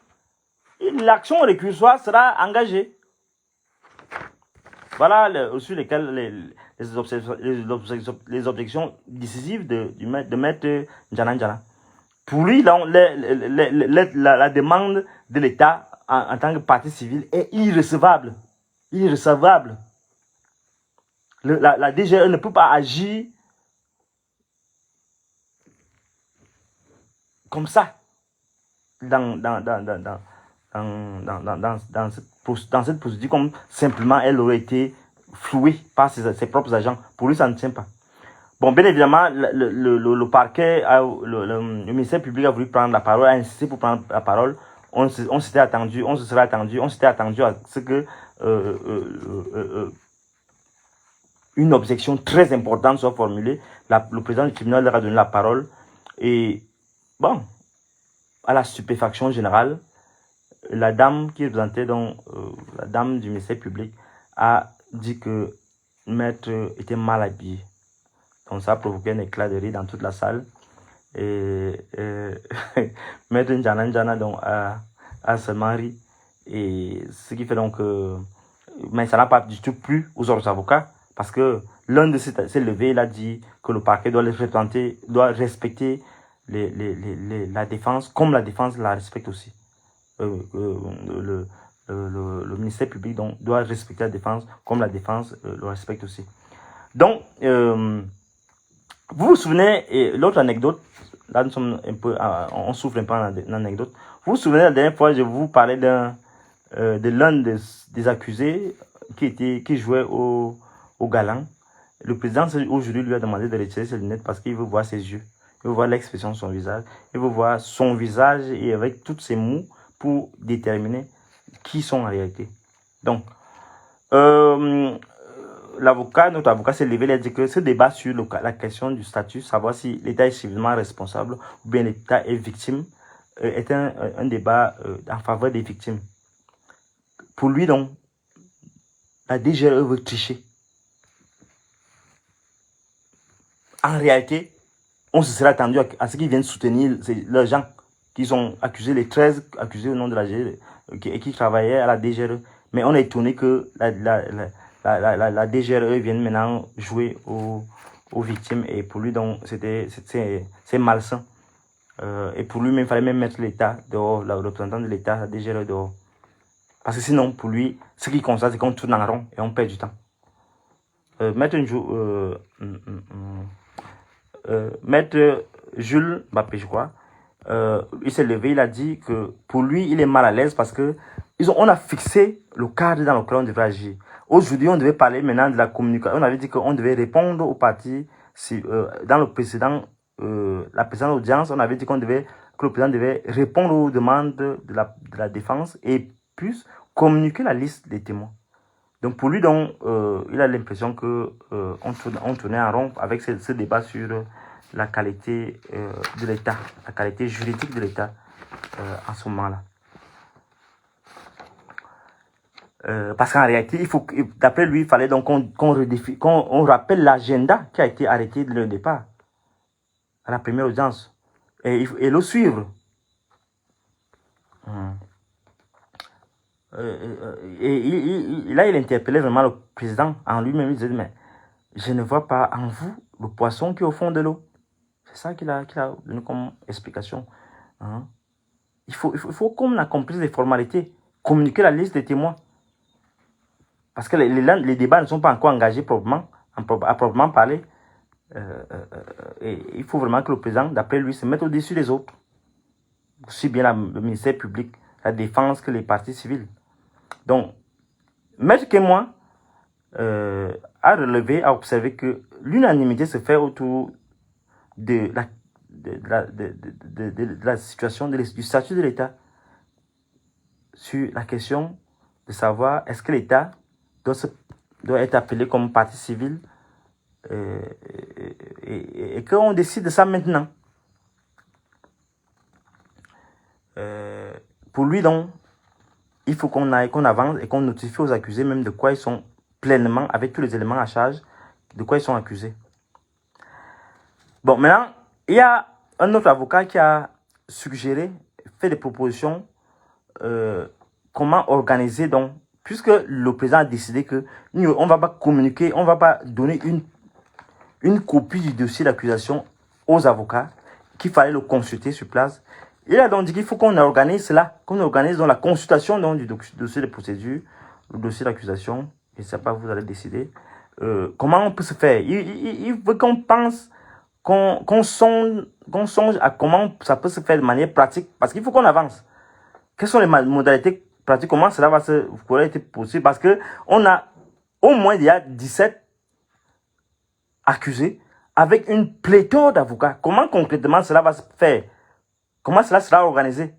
l'action récursoire sera engagée. Voilà sur lesquelles les objections décisives de Maître Njaranjana. Pour lui, la demande de l'État en tant que partie civile est irrecevable. Irrecevable. La DGRE ne peut pas agir comme ça dans cette procédure, comme simplement elle aurait été flouée par ses propres agents. Pour lui, ça ne tient pas. Bon, bien évidemment, le parquet, le ministère public a voulu prendre la parole, a insisté pour prendre la parole. On s'était attendu, on se serait attendu, on s'était attendu à ce que une objection très importante soit formulée. Le président du tribunal leur a donné la parole. Et bon, à la stupéfaction générale, la dame qui représentait donc la dame du ministère public a dit que maître était mal habillé. Donc ça a provoqué un éclat de rire dans toute la salle. Et maître Njana donc a seulement ri. Et ce qui fait donc mais ça n'a pas du tout plu aux autres avocats, parce que l'un de s'est levé, il a dit que le parquet doit les représenter, doit respecter la défense, comme la défense la respecte aussi. Le ministère public donc, doit respecter la défense, comme la défense le respecte aussi. Donc, vous vous souvenez, et l'autre anecdote, là nous sommes un peu, on souffre un peu en anecdote. Vous vous souvenez, la dernière fois, je vous parlais de l'un des accusés qui jouait au galant. Le président aujourd'hui lui a demandé de retirer ses lunettes parce qu'il veut voir ses yeux. Il veut voir l'expression de son visage. Il veut voir son visage et avec toutes ses mots pour déterminer qui sont en réalité. Donc, notre avocat s'est levé et a dit que ce débat sur la question du statut, savoir si l'État est civilement responsable ou bien l'État est victime, est un débat en faveur des victimes. Pour lui, donc, la DGE veut tricher. En réalité, on se serait attendu à ce qu'ils viennent soutenir leurs gens qui sont accusés, les 13 accusés au nom de la GE et qui travaillaient à la DGE. Mais on est étonné que la DGE vienne maintenant jouer aux victimes. Et pour lui, donc, c'est malsain. Et pour lui, il fallait même mettre l'État dehors, le représentant de l'État, la DGE dehors. Parce que sinon, pour lui, ce qu'il constate, c'est qu'on tourne en rond et on perd du temps. Maître Jules Mbappé, je crois, il s'est levé, il a dit que pour lui, il est mal à l'aise parce que on a fixé le cadre dans lequel on devrait agir. Aujourd'hui, on devait parler maintenant de la communication. On avait dit qu'on devait répondre aux parties. Dans le précédent, la précédente audience, on avait dit que le président devait répondre aux demandes de la défense et plus communiquer la liste des témoins. Donc pour lui, donc, il a l'impression que on tournait en rond avec ce débat sur la qualité de l'État, la qualité juridique de l'État en ce moment-là. Parce qu'en réalité, d'après lui, il fallait donc qu'on rappelle l'agenda qui a été arrêté dès le départ, à la première audience, et le suivre. Et là, il interpellait vraiment le président en lui-même. Il disait, mais je ne vois pas en vous le poisson qui est au fond de l'eau. C'est ça qu'il a donné comme explication. Il faut qu'on accomplisse les formalités, communiquer la liste des témoins. Parce que les débats ne sont pas encore engagés à proprement parler. Et il faut vraiment que le président, d'après lui, se mette au-dessus des autres. Aussi bien le ministère public, la défense que les partis civils. Donc, Maître Kemois a relevé, a observé que l'unanimité se fait autour de la situation du statut de l'État sur la question de savoir est-ce que l'État doit être appelé comme partie civile et qu'on décide de ça maintenant. Pour lui, donc, il faut qu'on avance et qu'on notifie aux accusés même de quoi ils sont pleinement, avec tous les éléments à charge, de quoi ils sont accusés. Bon, maintenant, il y a un autre avocat qui a suggéré, fait des propositions, comment organiser, donc, puisque le président a décidé que nous, on ne va pas communiquer, on ne va pas donner une copie du dossier d'accusation aux avocats, qu'il fallait le consulter sur place. Il a donc dit qu'il faut qu'on organise cela, qu'on organise donc la consultation donc, du dossier de procédure, le dossier d'accusation. Je ne sais pas, vous allez décider. Comment on peut se faire. Il veut qu'on pense qu'on songe à comment ça peut se faire de manière pratique, parce qu'il faut qu'on avance. Quelles sont les modalités pratiques, comment cela pourrait être possible, parce que on a au moins il y a 17 accusés avec une pléthore d'avocats. Comment concrètement cela va se faire? Comment cela sera organisé?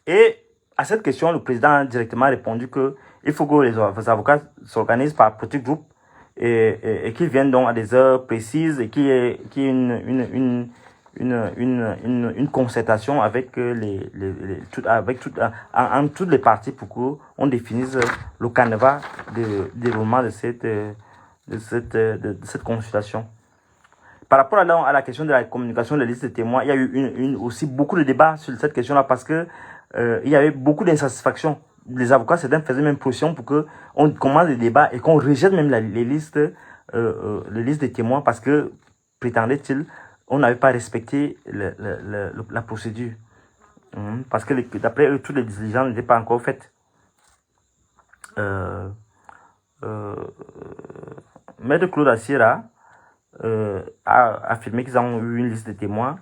Et à cette question, le président a directement répondu qu'il faut que les avocats s'organisent par petits groupes et qu'ils viennent donc à des heures précises et qu'il y ait une concertation avec toutes les parties pour qu'on définisse le canevas de déroulement de cette consultation. Par rapport à la question de la communication des listes de témoins, il y a eu aussi beaucoup de débats sur cette question-là parce que il y avait beaucoup d'insatisfaction. Les avocats, certains faisaient même pression pour qu'on commence les débats et qu'on rejette même les listes des témoins parce que, prétendait-il, on n'avait pas respecté la procédure. Parce que d'après eux, toutes les diligences n'étaient pas encore faites. Maître Claude Assira a affirmé qu'ils ont eu une liste de témoins.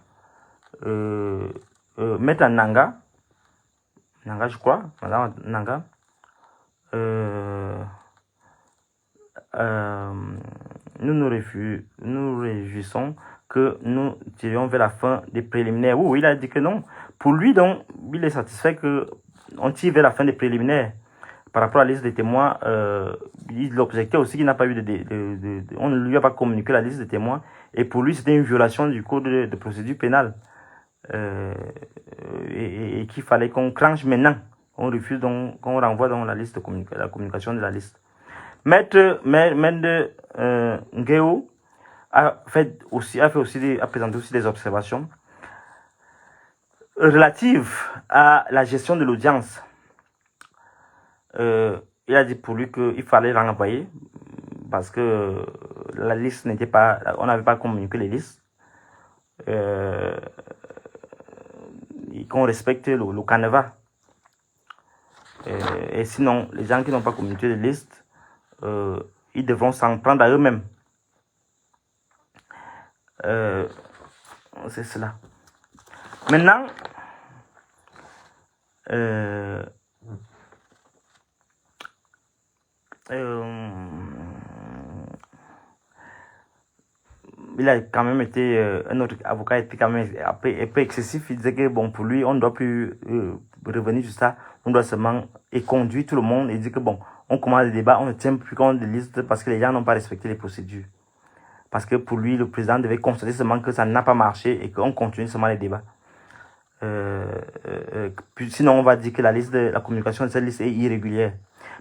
Maître Nanga, je crois, Madame Nanga, nous nous réjouissons que nous tirions vers la fin des préliminaires. Oui, il a dit que non. Pour lui, donc, il est satisfait qu'on tire vers la fin des préliminaires. Par rapport à la liste des témoins, il objectait aussi qu'il n'a pas eu on ne lui a pas communiqué la liste des témoins. Et pour lui, c'était une violation du code de procédure pénale. Et qu'il fallait qu'on clenche maintenant. On refuse donc, qu'on renvoie dans la liste de la communication de la liste. Maître Ngeo a présenté aussi des observations relatives à la gestion de l'audience. Il a dit pour lui qu'il fallait renvoyer parce que la liste n'était pas, on n'avait pas communiqué les listes. Et qu'on respecte le canevas. Et sinon, les gens qui n'ont pas communiqué les listes, ils devront s'en prendre à eux-mêmes. C'est cela. Maintenant, il a quand même été, un autre avocat était quand même un peu excessif. Il disait que bon, pour lui, on ne doit plus revenir sur ça. On doit seulement conduire tout le monde et dire que bon, on commence le débat, on ne tient plus compte des listes parce que les gens n'ont pas respecté les procédures. Parce que pour lui, le président devait constater seulement que ça n'a pas marché et qu'on continue seulement les débats. Sinon, on va dire que la communication de cette liste est irrégulière.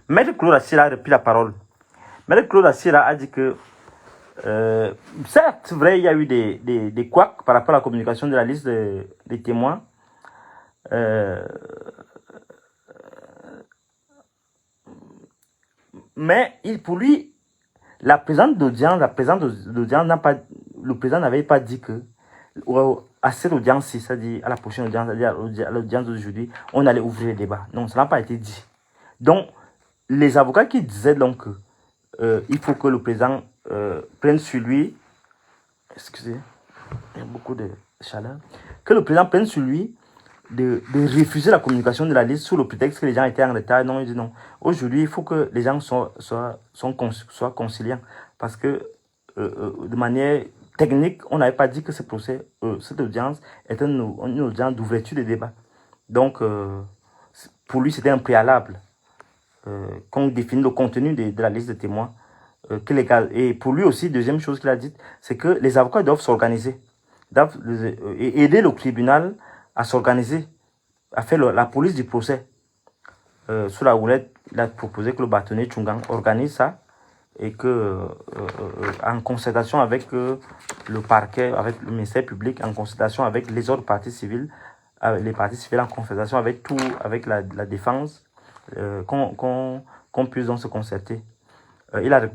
Maître Claude Assira a repris la parole. Maître Claude Assira a dit que certes, vrai, il y a eu des couacs par rapport à la communication de la liste des témoins. Mais pour lui, la présence d'audience n'a pas, le président n'avait pas dit que à cette audience-ci, c'est-à-dire à la prochaine audience, c'est-à-dire à l'audience d'aujourd'hui, on allait ouvrir le débat. Non, ça n'a pas été dit. Donc, les avocats qui disaient donc il faut que le président prenne sur lui, excusez, il y a beaucoup de chaleur, que le président prenne sur lui de refuser la communication de la liste sous le prétexte que les gens étaient en retard. Non, il dit non. Aujourd'hui, il faut que les gens soient conciliants. Parce que de manière technique, on n'avait pas dit que ce procès, cette audience était une audience d'ouverture des débats. Donc, pour lui, c'était un préalable qu'on définit le contenu de la liste de témoins. Et pour lui aussi, deuxième chose qu'il a dit, c'est que les avocats doivent s'organiser, doivent aider le tribunal à s'organiser, à faire la police du procès. Sous la houlette, il a proposé que le bâtonnier Tchungang organise ça et que, en concertation avec le parquet, avec le ministère public, en concertation avec les autres parties civiles, les parties civiles en concertation avec la défense, qu'on puisse donc se concerter. Il a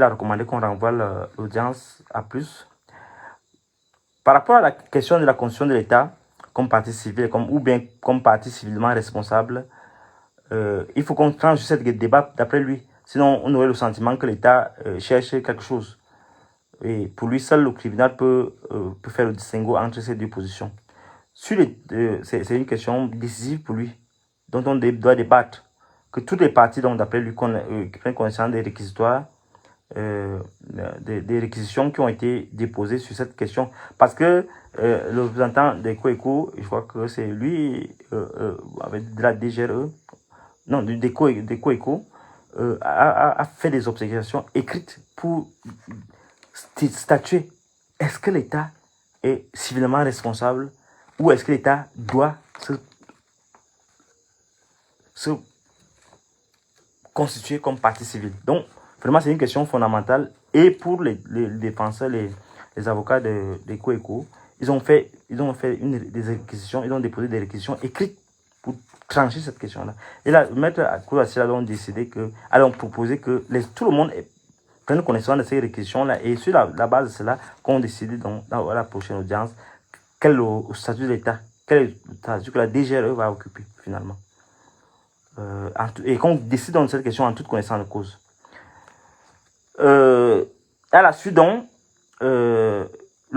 recommandé qu'on renvoie l'audience à plus. Par rapport à la question de la constitution de l'État, comme partie civile, ou bien comme partie civilement responsable, il faut qu'on tranche ce débat d'après lui. Sinon, on aurait le sentiment que l'État cherche quelque chose. Et pour lui seul, le tribunal peut faire le distinguo entre ces deux positions. C'est une question décisive pour lui, dont on doit débattre. Que toutes les parties, d'après lui, qui prennent connaissance des réquisitoires, des réquisitions qui ont été déposées sur cette question. Parce que le représentant des Coeco, je crois que c'est lui, avec de la DGRE, non, des Coeco, a fait des observations écrites pour statuer. Est-ce que l'État est civilement responsable ou est-ce que l'État doit se constituer comme partie civile? Donc, vraiment, c'est une question fondamentale. Et pour les défenseurs, les avocats des Coeco, ils ont fait des réquisitions, ils ont déposé des réquisitions écrites pour trancher cette question-là. Et là, maître Akourassi a décidé que, alors proposé que tout le monde prenne connaissance de ces réquisitions-là et sur la base de cela, qu'on décide dans la prochaine audience quel est le statut de l'État, quel est le statut que la DGRE va occuper finalement. Et qu'on décide dans cette question en toute connaissance de cause. À la suite, donc, le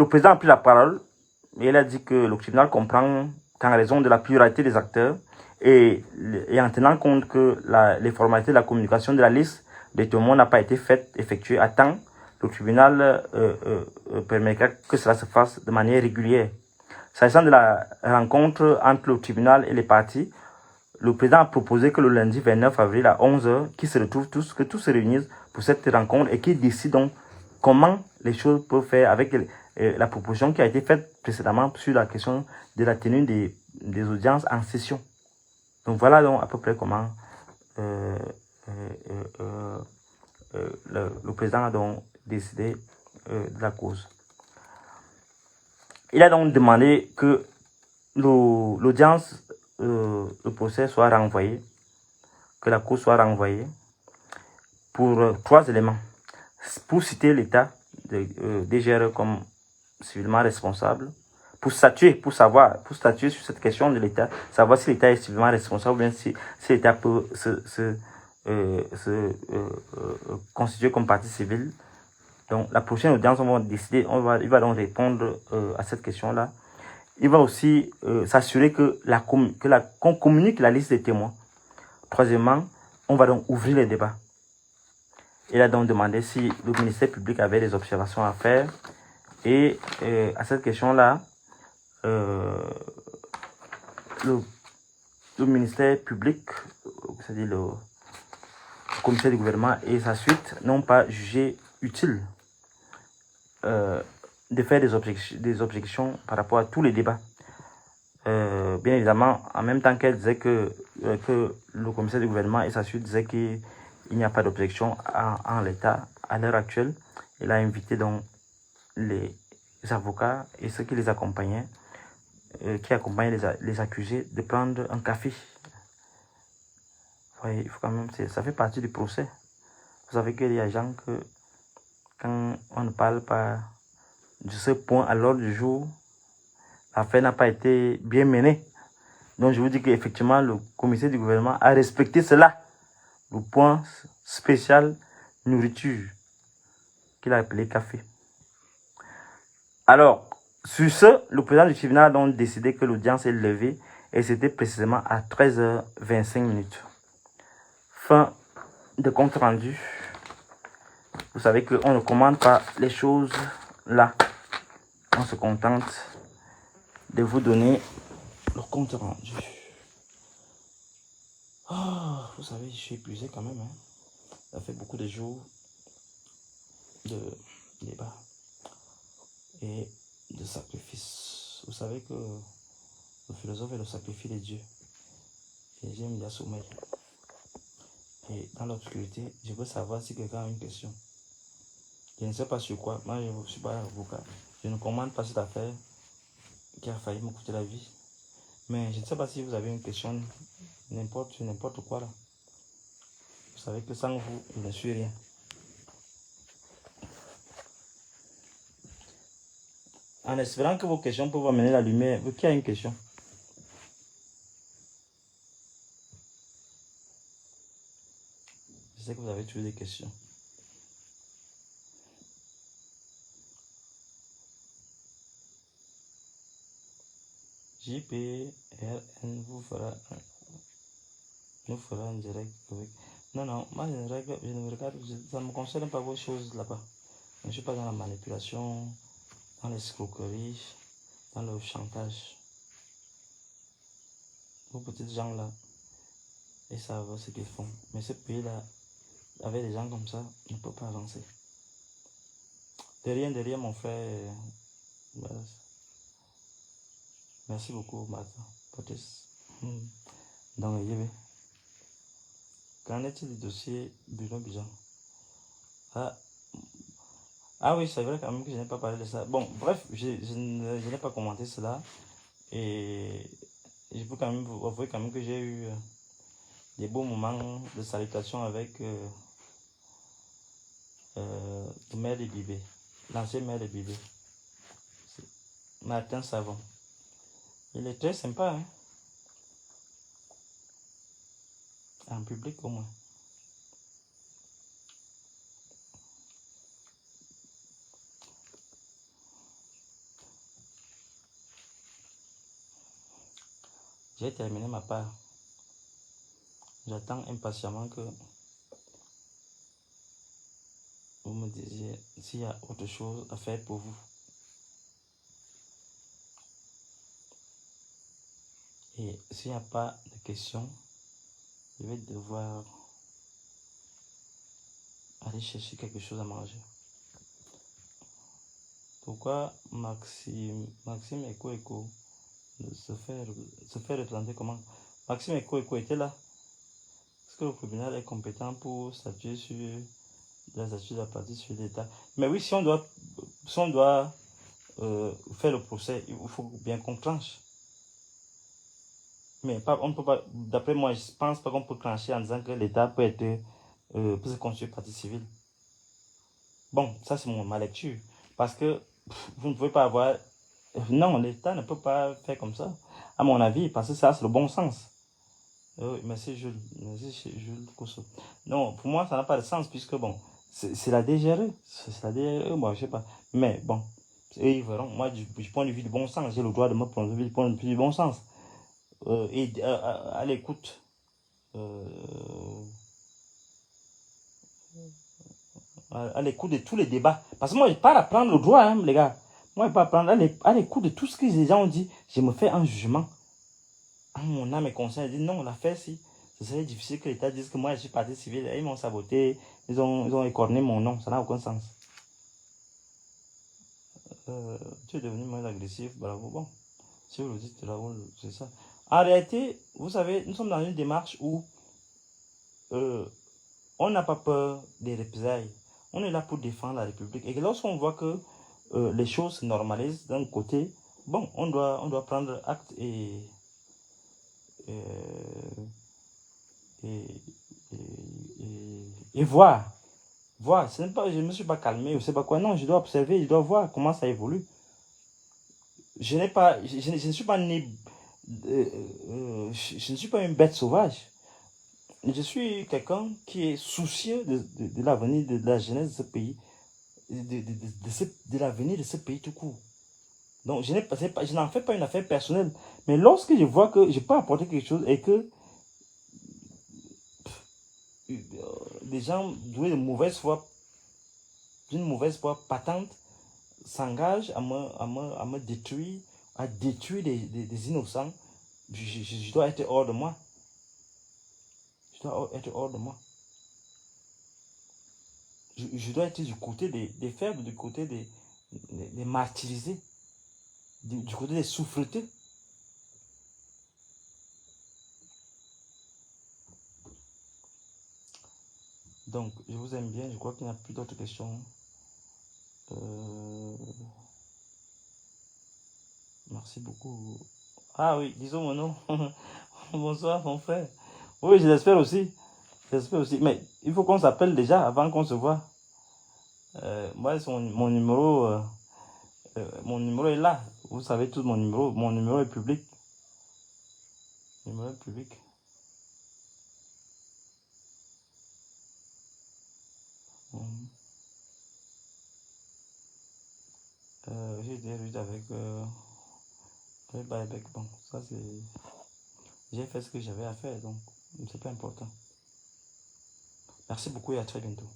président a pris la parole et il a dit que le tribunal comprend qu'en raison de la pluralité des acteurs et en tenant compte que les formalités de la communication de la liste des témoins n'a pas été effectuée à temps, le tribunal permettra que cela se fasse de manière régulière. S'agissant de la rencontre entre le tribunal et les parties, le président a proposé que le lundi 29 avril à 11 h, que tous se réunissent pour cette rencontre et qu'ils décident donc comment les choses peuvent faire avec la proposition qui a été faite précédemment sur la question de la tenue des audiences en session. Donc voilà donc à peu près comment le président a donc décidé de la cause. Il a donc demandé que l'audience, le procès soit renvoyé, que la cause soit renvoyée pour 3 éléments. Pour citer l'État DGRE comme civilement responsable, pour statuer sur cette question de l'État, savoir si l'État est civilement responsable ou bien si l'État peut se constituer comme partie civile. Donc la prochaine audience, on va décider, il va donc répondre à cette question-là. Il va aussi s'assurer qu'on communique la liste des témoins. Troisièmement, on va donc ouvrir les débats. Il a donc demandé si le ministère public avait des observations à faire. Et à cette question-là, le ministère public, c'est-à-dire le commissaire du gouvernement et sa suite, n'ont pas jugé utile de faire des objections par rapport à tous les débats. Bien évidemment, en même temps qu'elle disait que le commissaire du gouvernement et sa suite disaient qu'il n'y a pas d'objection en l'état à l'heure actuelle. Il a invité donc les avocats et ceux qui les accompagnaient, qui accompagnaient les accusés, de prendre un café. Ouais, il faut quand même, ça fait partie du procès. Vous savez qu'il y a des gens que quand on ne parle pas de ce point à l'ordre du jour, l'affaire n'a pas été bien menée. Donc je vous dis qu'effectivement, le commissaire du gouvernement a respecté cela. Le point spécial nourriture, qu'il a appelé café. Alors, sur ce, le président du tribunal a donc décidé que l'audience est levée et c'était précisément à 13h25. Fin de compte rendu. Vous savez qu'on ne commande pas les choses là. On se contente de vous donner le compte rendu. Oh, vous savez, je suis épuisé quand même. Ça fait beaucoup de jours de débat et de sacrifice. Vous savez que le philosophe est le sacrifice de Dieu. Et j'aime bien sommeil. Et dans l'obscurité, je veux savoir si quelqu'un a une question. Je ne sais pas sur quoi. Moi, je ne suis pas avocat. Je ne commande pas cette affaire qui a failli me coûter la vie. Mais je ne sais pas si vous avez une question, n'importe quoi là. Vous savez que sans vous, je ne suis rien. En espérant que vos questions peuvent amener la lumière. Qui a une question? Je sais que vous avez toujours des questions. JPRN nous fera un direct avec... Non, non, moi je ne me regarde, ça ne me concerne pas vos choses là-bas. Je ne suis pas dans la manipulation, dans l'escroquerie, dans le chantage. Vos petits gens là, ils savent ce qu'ils font. Mais ce pays-là, avec des gens comme ça, ne peut pas avancer. Derrière mon frère. Voilà. Merci beaucoup, Martha. Donc, il y avait. Qu'en est-il du dossier Bruno Bijan? Ah oui, c'est vrai quand même que je n'ai pas parlé de ça. Bon, bref, je n'ai pas commenté cela. Et je peux quand même vous avouer quand même que j'ai eu des beaux moments de salutation avec le maire de Bibé, l'ancien maire de Bibé, Martin Savon. Il est très sympa, hein? En public au moins. J'ai terminé ma part. J'attends impatiemment que vous me disiez s'il y a autre chose à faire pour vous. Et s'il n'y a pas de questions, je vais devoir aller chercher quelque chose à manger. Pourquoi Maxime Eko se fait représenter comment? Maxime Eko était là. Est-ce que le tribunal est compétent pour statuer sur la statut de la partie sur l'État? Mais oui, si on doit faire le procès, il faut bien qu'on tranche. Mais on ne peut pas, d'après moi, je pense pas qu'on peut trancher en disant que l'État peut se constituer partie civile. Bon, ça c'est ma lecture. Parce que vous ne pouvez pas avoir... Non, l'État ne peut pas faire comme ça, à mon avis, parce que ça, c'est le bon sens. Oui, merci Jules. Merci Jules Cousseau. Non, pour moi, ça n'a pas de sens, puisque bon, c'est la DGRE. C'est la DGRE, moi, je sais pas. Mais bon, ils verront. Moi, du point de vue du bon sens, j'ai le droit de me prononcer du point de vue du bon sens. Et à l'écoute. À l'écoute de tous les débats. Parce que moi, je pars apprendre le droit, hein, les gars. Moi, je pars apprendre à l'écoute de tout ce que les gens ont dit. Je me fais un jugement. Mon âme et conscience dit non, l'affaire, si. Ce serait difficile que l'État dise que moi, je suis partie civile. Ils m'ont saboté. Ils ont écorné mon nom. Ça n'a aucun sens. Tu es devenu moins agressif. Bravo. Bon, si vous le dites, Raoul, c'est ça. En réalité, vous savez, nous sommes dans une démarche où on n'a pas peur des représailles. On est là pour défendre la République. Et lorsqu'on voit que les choses se normalisent d'un côté, bon, on doit prendre acte euh, et, et voir. Voir. Ce n'est pas, je ne me suis pas calmé, je ne sais pas quoi. Non, je dois observer, je dois voir comment ça évolue. Je ne suis pas né, je ne suis pas une bête sauvage. Je suis quelqu'un qui est soucieux de l'avenir, de la jeunesse de ce pays, de l'avenir de ce pays tout court. Donc, je n'en fais pas une affaire personnelle. Mais lorsque je vois que je peux apporter quelque chose et que des gens doués de mauvaise foi, d'une mauvaise foi patente, s'engagent à me détruire, à détruire des innocents, je dois être hors de moi. Je dois être hors de moi. Je dois être du côté des faibles, du côté des martyrisés, du côté des souffretés. Donc, je vous aime bien. Je crois qu'il n'y a plus d'autres questions. Merci beaucoup. Ah oui, disons mon nom. Bonsoir, mon frère. Oui, je l'espère aussi. J'espère aussi. Mais il faut qu'on s'appelle déjà avant qu'on se voit. Moi, mon numéro est là. Vous savez tout mon numéro. Mon numéro est public. Mon numéro est public. J'ai été avec Buyback, bon, ça c'est... J'ai fait ce que j'avais à faire, donc c'est pas important. Merci beaucoup et à très bientôt.